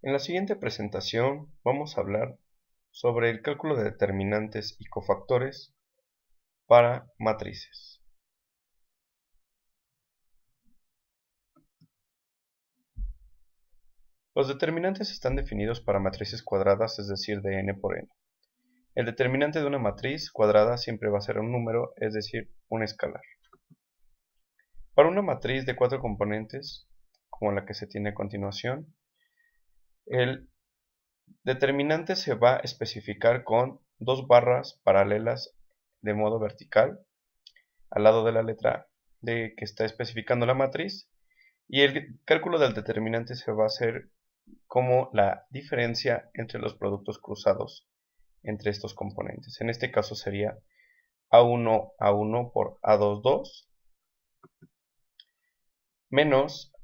En la siguiente presentación vamos a hablar sobre el cálculo de determinantes y cofactores para matrices. Los determinantes están definidos para matrices cuadradas, es decir, de n por n. El determinante de una matriz cuadrada siempre va a ser un número, es decir, un escalar. Para una matriz de 4 componentes, como la que se tiene a continuación, el determinante se va a especificar con dos barras paralelas de modo vertical al lado de la letra que está especificando la matriz, y el cálculo del determinante se va a hacer como la diferencia entre los productos cruzados entre estos componentes. En este caso sería A1, A1 por A2, 2 menos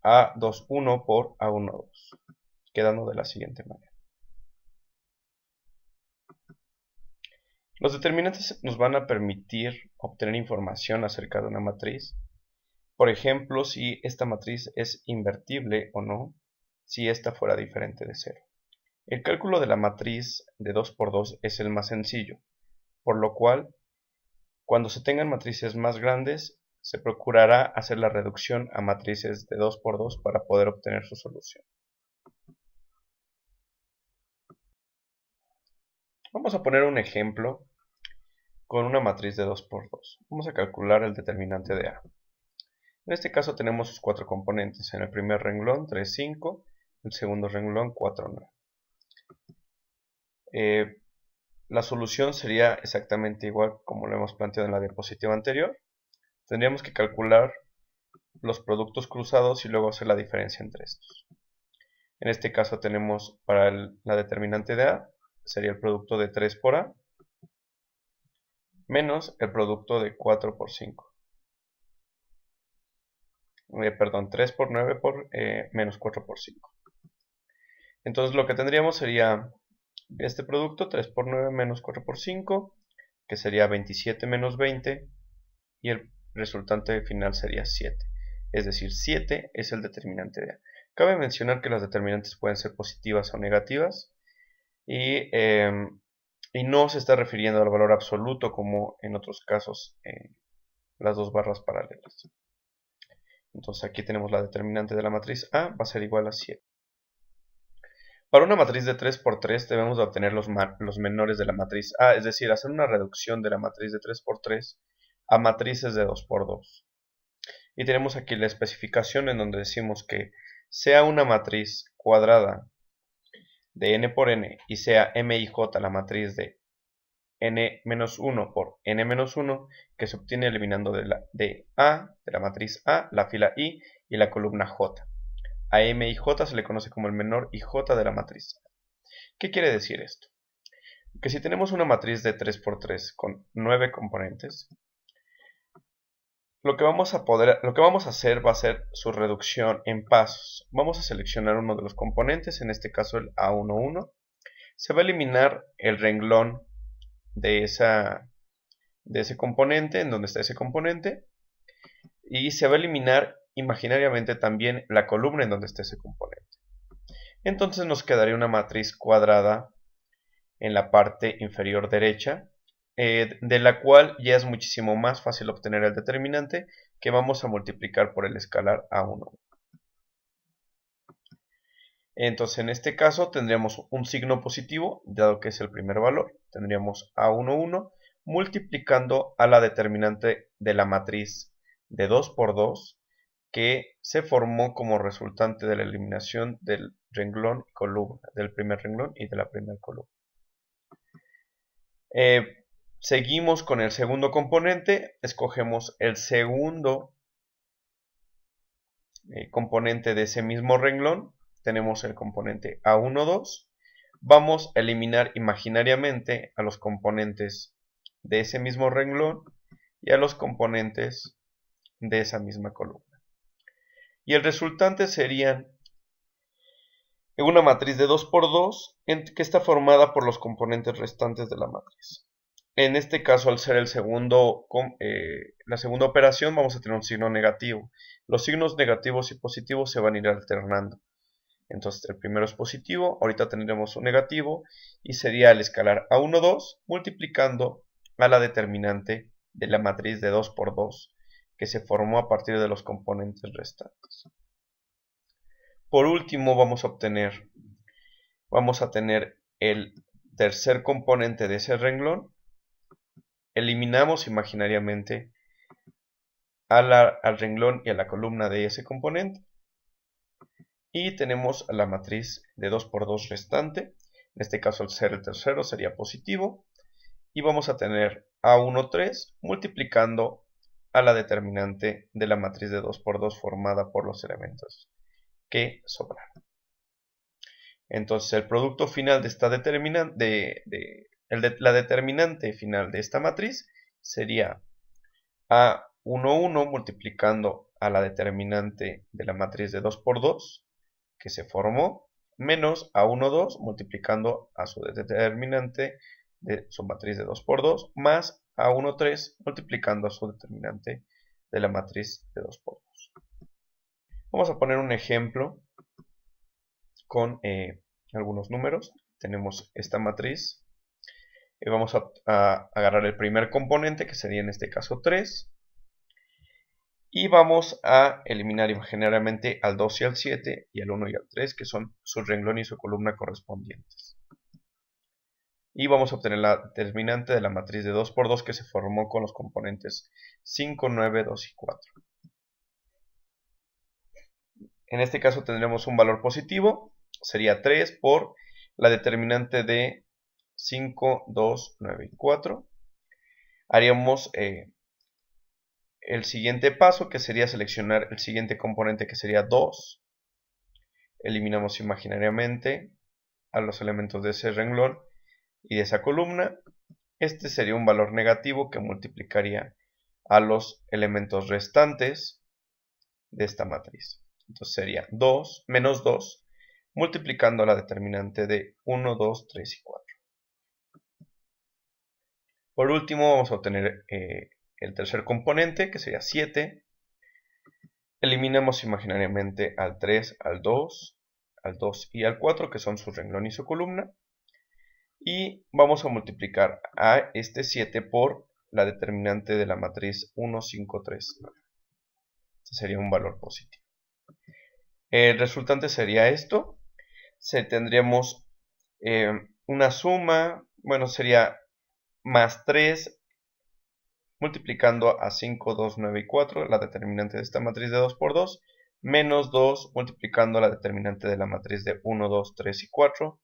A2, 1 por A1, 2, quedando de la siguiente manera. Los determinantes nos van a permitir obtener información acerca de una matriz. Por ejemplo, si esta matriz es invertible o no, si esta fuera diferente de 0. El cálculo de la matriz de 2 por 2 es el más sencillo, por lo cual, cuando se tengan matrices más grandes, se procurará hacer la reducción a matrices de 2 por 2 para poder obtener su solución. Vamos a poner un ejemplo con una matriz de 2 por 2. Vamos a calcular el determinante de A. En este caso tenemos sus 4 componentes. En el primer renglón 3, 5, en el segundo renglón 4, 9. La solución sería exactamente igual como lo hemos planteado en la diapositiva anterior. Tendríamos que calcular los productos cruzados y luego hacer la diferencia entre estos. En este caso tenemos para la determinante de A, sería el producto de 3 por A, menos el producto de 4 por 5. Perdón, 3 por 9 por menos 4 por 5. Entonces lo que tendríamos sería este producto, 3 por 9 menos 4 por 5, que sería 27 menos 20, y el resultante final sería 7. Es decir, 7 es el determinante de A. Cabe mencionar que las determinantes pueden ser positivas o negativas, y no se está refiriendo al valor absoluto como en otros casos las dos barras paralelas. Entonces aquí tenemos la determinante de la matriz A, va a ser igual a 7. Para una matriz de 3 por 3 debemos de obtener los menores de la matriz A, es decir, hacer una reducción de la matriz de 3 por 3 a matrices de 2 por 2. Y tenemos aquí la especificación en donde decimos que sea una matriz cuadrada de n por n y sea m y j la matriz de n-1 por n-1, que se obtiene eliminando de la matriz A, la fila I y la columna J. A m y j se le conoce como el menor ij de la matriz A. ¿Qué quiere decir esto? Que si tenemos una matriz de 3 por 3 con 9 componentes, lo que vamos a hacer va a ser su reducción en pasos. Vamos a seleccionar uno de los componentes, en este caso el A11. Se va a eliminar el renglón de ese componente, en donde está ese componente, y se va a eliminar imaginariamente también la columna en donde está ese componente. Entonces nos quedaría una matriz cuadrada en la parte inferior derecha, de la cual ya es muchísimo más fácil obtener el determinante, que vamos a multiplicar por el escalar A1. Entonces en este caso tendríamos un signo positivo, dado que es el primer valor. Tendríamos A11 multiplicando a la determinante de la matriz de 2 por 2, que se formó como resultante de la eliminación del renglón y columna, del primer renglón y de la primera columna. Seguimos con el segundo componente, escogemos el segundo componente de ese mismo renglón, tenemos el componente A12, vamos a eliminar imaginariamente a los componentes de ese mismo renglón y a los componentes de esa misma columna. Y el resultante sería una matriz de 2 por 2 que está formada por los componentes restantes de la matriz. En este caso, al ser la segunda operación, vamos a tener un signo negativo. Los signos negativos y positivos se van a ir alternando. Entonces el primero es positivo, ahorita tendremos un negativo y sería el escalar A1, 2 multiplicando a la determinante de la matriz de 2 por 2 que se formó a partir de los componentes restantes. Por último vamos a tener el tercer componente de ese renglón. Eliminamos imaginariamente al renglón y a la columna de ese componente. Y tenemos la matriz de 2 por 2 restante. En este caso, al ser el tercero sería positivo. Y vamos a tener A1, 3 multiplicando a la determinante de la matriz de 2 por 2 formada por los elementos que sobraron. Entonces el producto final de esta determinante, la determinante final de esta matriz sería A1, 1 multiplicando a la determinante de la matriz de 2 por 2 que se formó, menos A1, 2 multiplicando a su determinante de su matriz de 2 por 2, más A1, 3 multiplicando a su determinante de la matriz de 2 por 2. Vamos a poner un ejemplo con algunos números. Tenemos esta matriz. Vamos a agarrar el primer componente, que sería en este caso 3. Y vamos a eliminar imaginariamente al 2 y al 7, y al 1 y al 3, que son su renglón y su columna correspondientes. Y vamos a obtener la determinante de la matriz de 2 por 2 que se formó con los componentes 5, 9, 2 y 4. En este caso tendremos un valor positivo, sería 3 por la determinante de 5, 2, 9 y 4. Haríamos el siguiente paso, que sería seleccionar el siguiente componente, que sería 2. Eliminamos imaginariamente a los elementos de ese renglón y de esa columna. Este sería un valor negativo que multiplicaría a los elementos restantes de esta matriz. Entonces sería 2 menos 2 multiplicando a la determinante de 1, 2, 3 y 4. Por último vamos a obtener el tercer componente, que sería 7. Eliminamos imaginariamente al 3, al 2 y al 4, que son su renglón y su columna. Y vamos a multiplicar a este 7 por la determinante de la matriz 1, 5, 3, 9. Este sería un valor positivo. El resultante sería esto. Tendríamos una suma, bueno, sería más 3 multiplicando a 5, 2, 9 y 4, la determinante de esta matriz de 2 por 2, menos 2 multiplicando a la determinante de la matriz de 1, 2, 3 y 4,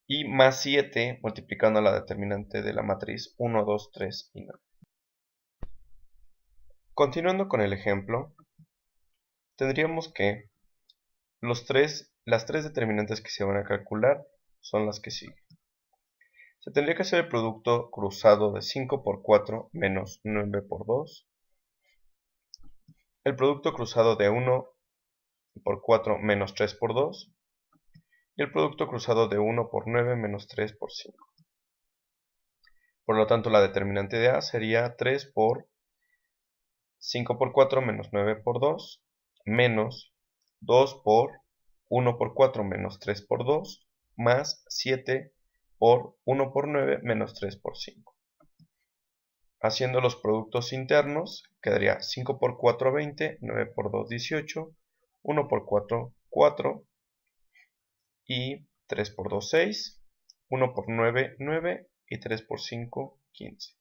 y más 7 multiplicando a la determinante de la matriz 1, 2, 3 y 9. Continuando con el ejemplo, tendríamos que las tres determinantes que se van a calcular son las que siguen. Se tendría que hacer el producto cruzado de 5 por 4 menos 9 por 2. El producto cruzado de 1 por 4 menos 3 por 2. Y el producto cruzado de 1 por 9 menos 3 por 5. Por lo tanto, la determinante de A sería 3 por 5 por 4 menos 9 por 2 menos 2 por 1 por 4 menos 3 por 2 más 7 por 1 por 9 menos 3 por 5. Haciendo los productos internos quedaría 5 por 4 20, 9 por 2 18, 1 por 4 4 y 3 por 2 6, 1 por 9 9 y 3 por 5 15.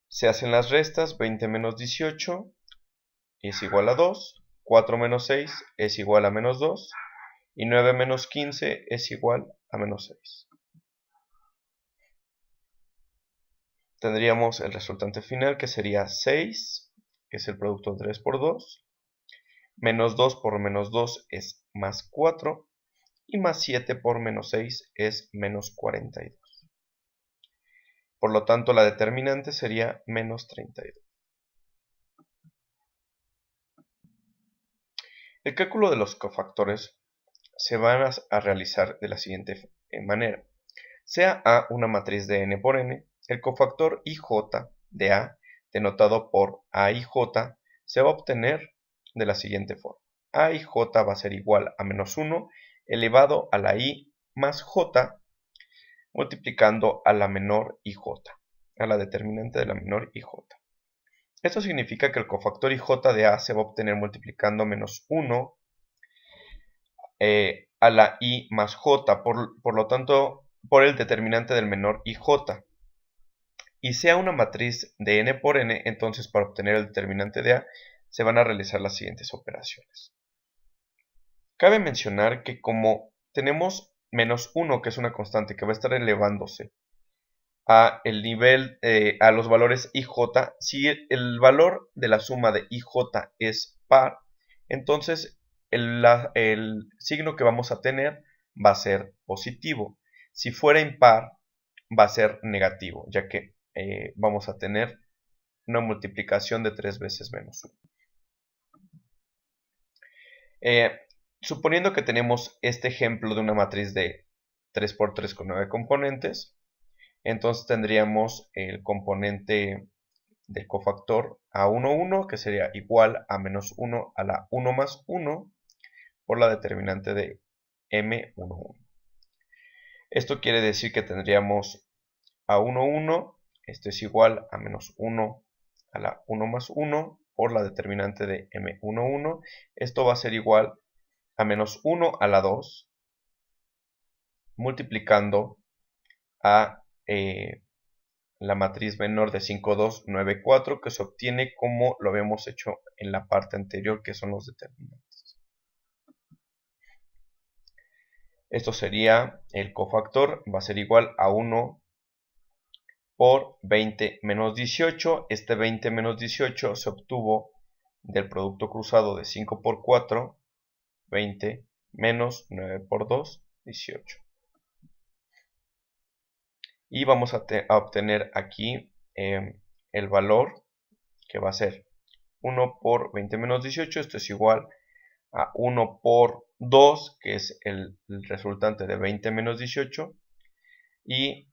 Se hacen las restas, 20 menos 18 es igual a 2, 4 menos 6 es igual a menos 2 y 9 menos 15 es igual a menos 6. Tendríamos el resultante final, que sería 6, que es el producto de 3 por 2, menos 2 por menos 2 es más 4, y más 7 por menos 6 es menos 42. Por lo tanto, la determinante sería menos 32. El cálculo de los cofactores se van a realizar de la siguiente manera. Sea A una matriz de n por n, el cofactor IJ de A, denotado por A y J, se va a obtener de la siguiente forma. A y J va a ser igual a menos 1 elevado a la I más J multiplicando a la menor IJ, a la determinante de la menor IJ. Esto significa que el cofactor IJ de A se va a obtener multiplicando menos 1 a la I más J, por lo tanto, por el determinante del menor IJ. Y sea una matriz de n por n, entonces para obtener el determinante de A se van a realizar las siguientes operaciones. Cabe mencionar que como tenemos menos 1, que es una constante que va a estar elevándose a el nivel, a los valores IJ, si el valor de la suma de IJ es par, entonces el signo que vamos a tener va a ser positivo. Si fuera impar, va a ser negativo, ya que vamos a tener una multiplicación de 3 veces menos 1. Suponiendo que tenemos este ejemplo de una matriz de 3 por 3 con 9 componentes, entonces tendríamos el componente del cofactor A11, que sería igual a menos 1 a la 1 más 1 por la determinante de M11. Esto quiere decir que tendríamos A11, esto es igual a menos 1 a la 1 más 1 por la determinante de M11. Esto va a ser igual a menos 1 a la 2 multiplicando a la matriz menor de 5, 2, 9, 4, que se obtiene como lo habíamos hecho en la parte anterior, que son los determinantes. Esto sería el cofactor, va a ser igual a 1 por 20 menos 18. Este 20 menos 18 se obtuvo del producto cruzado de 5 por 4, 20, menos 9 por 2, 18. Y vamos a obtener aquí el valor que va a ser 1 por 20 menos 18. Esto es igual a 1 por 2, que es el resultante de 20 menos 18. Y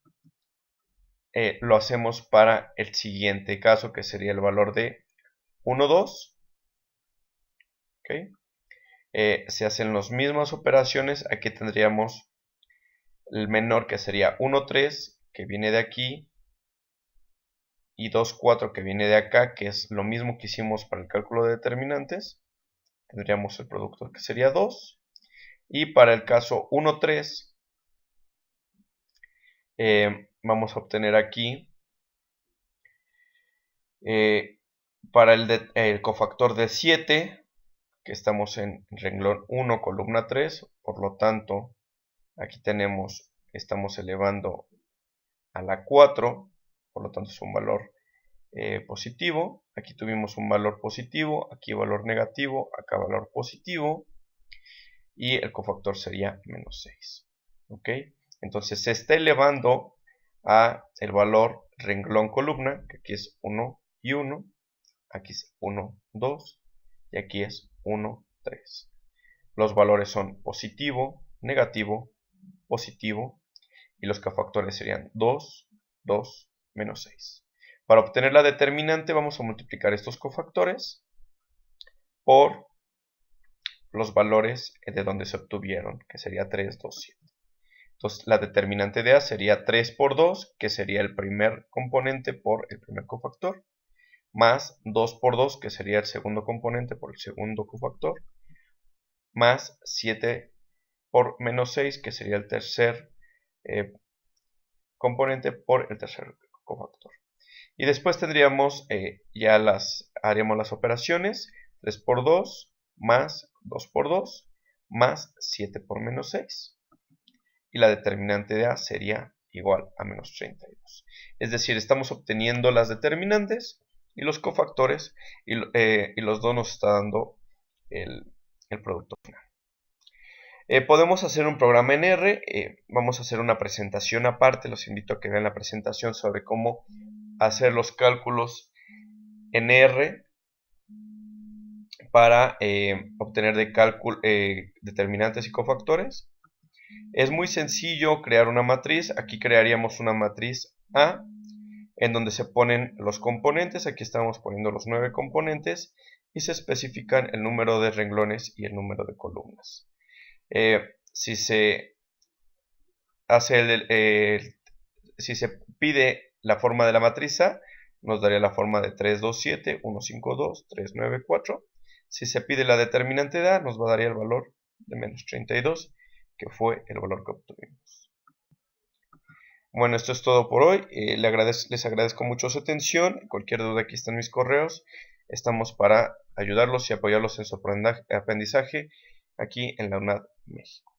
lo hacemos para el siguiente caso, que sería el valor de 1, 2. ¿Okay? Se hacen las mismas operaciones. Aquí tendríamos el menor, que sería 1, 3, que viene de aquí, y 2, 4, que viene de acá, que es lo mismo que hicimos para el cálculo de determinantes. Tendríamos el producto, que sería 2. Y para el caso 1, 3, vamos a obtener aquí, para el cofactor de 7, que estamos en renglón 1, columna 3, por lo tanto, aquí estamos elevando a la 4, por lo tanto es un valor positivo. Aquí tuvimos un valor positivo, aquí valor negativo, acá valor positivo, y el cofactor sería menos 6. ¿Ok? Entonces se está elevando a el valor renglón columna, que aquí es 1 y 1, aquí es 1, 2, y aquí es 1, 3. Los valores son positivo, negativo, positivo, y los cofactores serían 2, 2, menos 6. Para obtener la determinante vamos a multiplicar estos cofactores por los valores de donde se obtuvieron, que sería 3, 2, 7. Entonces la determinante de A sería 3 por 2, que sería el primer componente por el primer cofactor, más 2 por 2, que sería el segundo componente por el segundo cofactor, más 7 por menos 6, que sería el tercer componente por el tercer cofactor. Y después tendríamos, haríamos las operaciones, 3 por 2, más 2 por 2, más 7 por menos 6. Y la determinante de A sería igual a menos 32. Es decir, estamos obteniendo las determinantes y los cofactores, y los dos nos está dando el producto final. Podemos hacer un programa en R. Vamos a hacer una presentación aparte. Los invito a que vean la presentación sobre cómo hacer los cálculos en R para obtener determinantes y cofactores. Es muy sencillo crear una matriz. Aquí crearíamos una matriz A en donde se ponen los componentes. Aquí estamos poniendo los 9 componentes y se especifican el número de renglones y el número de columnas. Si se pide la forma de la matriz A, nos daría la forma de 3, 2, 7, 1, 5, 2, 3, 9, 4. Si se pide la determinante de A, nos daría el valor de menos 32, que fue el valor que obtuvimos. Bueno, esto es todo por hoy. Les agradezco mucho su atención. Cualquier duda, aquí están mis correos. Estamos para ayudarlos y apoyarlos en su aprendizaje aquí en la UNAD México.